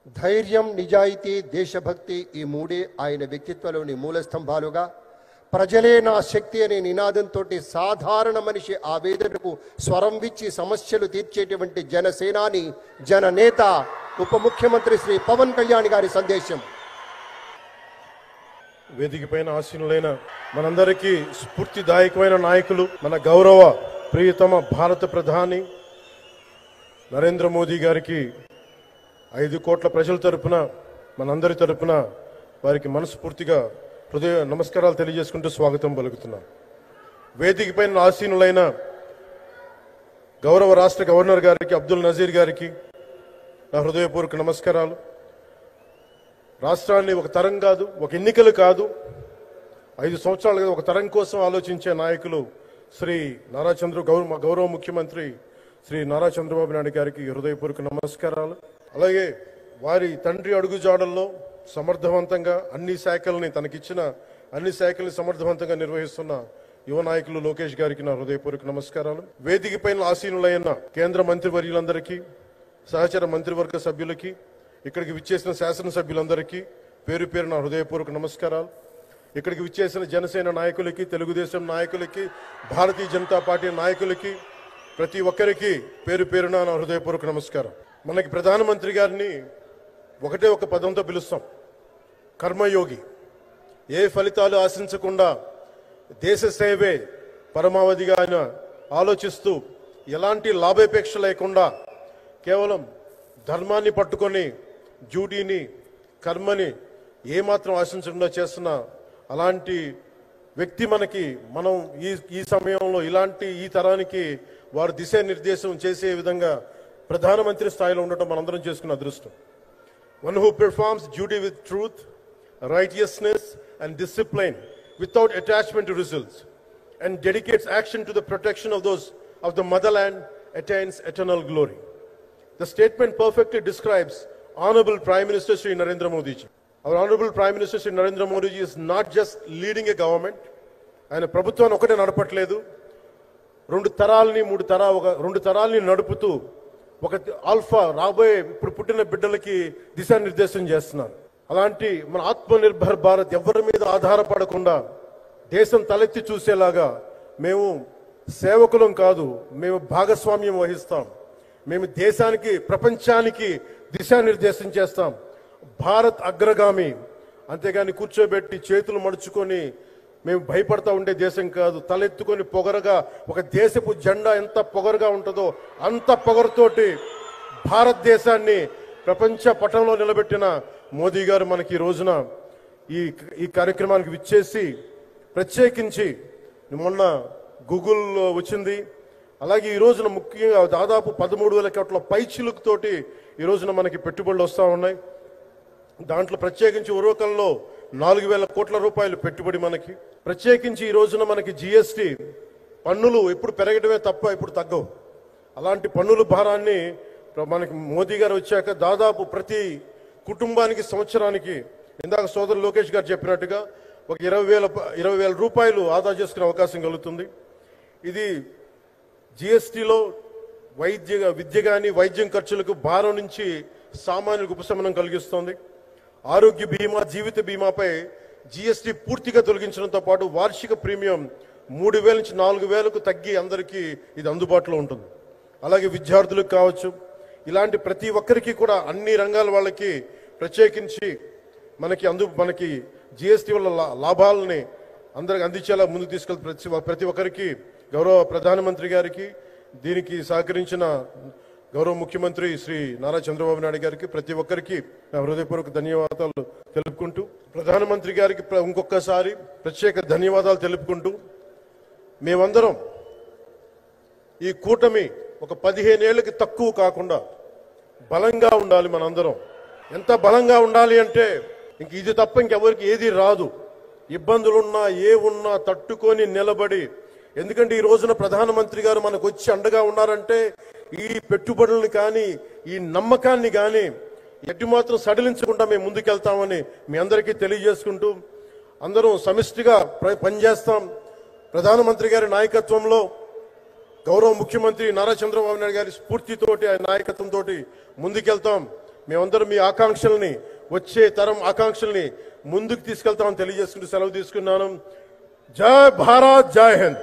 ధైర్యం, నిజాయితీ, దేశభక్తి ఈ మూడే ఆయన వ్యక్తిత్వంలోని మూల స్తంభాలుగా ప్రజలే నా శక్తి అనే నినాదంతో సాధారణ మనిషి ఆవేదనకు స్వరం విచ్చి సమస్యలు తీర్చేటువంటి జనసేనాని, జననేత, ఉప ముఖ్యమంత్రి శ్రీ పవన్ కళ్యాణ్ గారి సందేశం. వేదిక పైన ఆసీనులైన మనందరికీ స్ఫూర్తిదాయకమైన నాయకులు, మన గౌరవ ప్రియతమ భారత ప్రధాని నరేంద్ర మోదీ గారికి 5 కోట్ల ప్రజల తరపున, మనందరి తరపున వారికి మనస్ఫూర్తిగా హృదయ నమస్కారాలు తెలియజేసుకుంటూ స్వాగతం పలుకుతున్నాం. వేదిక పైన ఆసీనులైన గౌరవ రాష్ట్ర గవర్నర్ గారికి, అబ్దుల్ నజీర్ గారికి నా హృదయపూర్వక నమస్కారాలు. రాష్ట్రాన్ని ఒక తరం కాదు, ఒక ఎన్నికలు కాదు, 5 సంవత్సరాలుగా ఒక తరం కోసం ఆలోచించే నాయకులు శ్రీ నారా గౌరవ ముఖ్యమంత్రి శ్రీ నారా చంద్రబాబు నాయుడు గారికి హృదయపూర్వక నమస్కారాలు. అలాగే వారి తండ్రి అడుగుజాడల్లో సమర్థవంతంగా అన్ని శాఖల్ని, తనకిచ్చిన అన్ని శాఖల్ని సమర్థవంతంగా నిర్వహిస్తున్న యువ నాయకులు లోకేష్ గారికి నా హృదయపూర్వక నమస్కారాలు. వేదిక పైన ఆసీనులైన కేంద్ర మంత్రివర్యులందరికీ, సహచర మంత్రివర్గ సభ్యులకి, ఇక్కడికి విచ్చేసిన శాసనసభ్యులందరికీ పేరు పేరు నా హృదయపూర్వక నమస్కారాలు. ఇక్కడికి విచ్చేసిన జనసేన నాయకులకి, తెలుగుదేశం నాయకులకి, భారతీయ జనతా పార్టీ నాయకులకి, ప్రతి ఒక్కరికి పేరు పేరున నా హృదయపూర్వక నమస్కారం. మనకి ప్రధానమంత్రి గారిని ఒకటే ఒక పదంతో పిలుస్తాం, కర్మయోగి. ఏ ఫలితాలు ఆశించకుండా దేశ సేవే పరమావధిగా ఆయన ఆలోచిస్తూ, ఎలాంటి లాభాపేక్ష లేకుండా కేవలం ధర్మాన్ని పట్టుకొని డ్యూటీని, కర్మని ఏమాత్రం ఆశించకుండా చేస్తున్న అలాంటి వ్యక్తి మనం ఈ సమయంలో ఈ తరానికి వారు దిశానిర్దేశం చేసే విధంగా ప్రధానమంత్రి స్థాయిలో ఉండటం మనందరం చేసుకున్న అదృష్టం. One who performs duty with truth, righteousness and discipline without attachment to results and dedicates action to the protection of those of the motherland attains eternal glory. The statement perfectly describes Honorable Prime Minister Shri Narendra Modi ji. Our Honorable Prime Minister Shri Narendra Modi ji is not just leading a government. ఆయన ప్రభుత్వాన్ని ఒకటే నడపట్లేదు, 2 తరాలని నడుపుతూ ఒక alpha రాబోయే ఇప్పుడు పుట్టిన బిడ్డలకి దిశానిర్దేశం చేస్తున్నారు. అలాంటి మన ఆత్మనిర్భర్ భారత్ ఎవరి మీద ఆధారపడకుండా దేశం తలెత్తి చూసేలాగా మేము సేవకులం కాదు, మేము భాగస్వామ్యం వహిస్తాం. మేము దేశానికి, ప్రపంచానికి దిశానిర్దేశం చేస్తాం. భారత్ అగ్రగామి, అంతేగాని కూర్చోబెట్టి చేతులు మడుచుకొని మేము భయపడతా ఉండే దేశం కాదు. తలెత్తుకొని పొగరగా, ఒక దేశపు జెండా ఎంత పొగరుగా ఉంటుందో అంత పొగరుతోటి భారతదేశాన్ని ప్రపంచ పటంలో నిలబెట్టిన మోదీ గారు మనకి ఈ రోజున ఈ కార్యక్రమానికి విచ్చేసి, ప్రత్యేకించి మొన్న గూగుల్ వచ్చింది, అలాగే ఈ రోజున ముఖ్యంగా దాదాపు 13,000 కోట్ల పైచిలుకుతోటి ఈ రోజున మనకి పెట్టుబడులు వస్తూ ఉన్నాయి. దాంట్లో ప్రత్యేకించి ఉరవకంలో 4,000 కోట్ల రూపాయలు పెట్టుబడి మనకి. ప్రత్యేకించి ఈ రోజున మనకి జిఎస్టి పన్నులు ఎప్పుడు పెరగడమే తప్ప ఇప్పుడు తగ్గవు. అలాంటి పన్నుల భారాన్ని మనకి మోదీ గారు వచ్చాక దాదాపు ప్రతి కుటుంబానికి సంవత్సరానికి, ఇందాక సోదరు లోకేష్ గారు చెప్పినట్టుగా, ఒక 20,000 రూపాయలు ఆదా చేసుకునే అవకాశం కలుగుతుంది. ఇది జిఎస్టిలో విద్య కానీ వైద్యం ఖర్చులకు భారం నుంచి సామాన్యులకు ఉపశమనం కలిగిస్తోంది. ఆరోగ్య బీమా, జీవిత బీమాపై జిఎస్టి పూర్తిగా తొలగించడంతో పాటు వార్షిక ప్రీమియం 3,000 నుంచి 4,000కు తగ్గి అందరికీ ఇది అందుబాటులో ఉంటుంది. అలాగే విద్యార్థులకు కావచ్చు, ఇలాంటి ప్రతి ఒక్కరికి కూడా అన్ని రంగాల వాళ్ళకి ప్రత్యేకించి మనకి జిఎస్టి వల్ల లాభాలని అందరికి అందించేలా ముందుకు తీసుకెళ్తే ప్రతి ఒక్కరికి, గౌరవ ప్రధానమంత్రి గారికి, దీనికి సహకరించిన గౌరవ ముఖ్యమంత్రి శ్రీ నారా చంద్రబాబు నాయుడు గారికి, ప్రతి ఒక్కరికి నా హృదయపూర్వక ధన్యవాదాలు తెలుపుకుంటూ, ప్రధానమంత్రి గారికి ఇంకొకసారి ప్రత్యేక ధన్యవాదాలు తెలుపుకుంటూ, మేమందరం ఈ కూటమి ఒక 15 ఏళ్ళకి తక్కువ కాకుండా బలంగా ఉండాలి. మనందరం ఎంత బలంగా ఉండాలి అంటే ఇంక ఇది తప్ప ఇంకెవరికి ఏది రాదు. ఇబ్బందులున్నా ఉన్నా తట్టుకొని నిలబడి, ఎందుకంటే ఈ రోజున ప్రధానమంత్రి గారు మనకు వచ్చి అండగా ఉన్నారంటే ఈ పెట్టుబడులను కానీ, ఈ నమ్మకాన్ని కానీ ఎటు మాత్రం సడలించకుండా మేము ముందుకెళ్తామని మీ అందరికీ తెలియజేసుకుంటూ, అందరం సమిష్టిగా పనిచేస్తాం. ప్రధానమంత్రి గారి నాయకత్వంలో గౌరవ ముఖ్యమంత్రి నారా చంద్రబాబు నాయుడు గారి స్ఫూర్తితోటి, ఆయన నాయకత్వంతో ముందుకెళ్తాం. మేమందరం మీ ఆకాంక్షల్ని, వచ్చే తరం ఆకాంక్షల్ని ముందుకు తీసుకెళ్తామని తెలియజేసుకుంటూ సెలవు తీసుకున్నాను. జై భారత్, జై హింద్.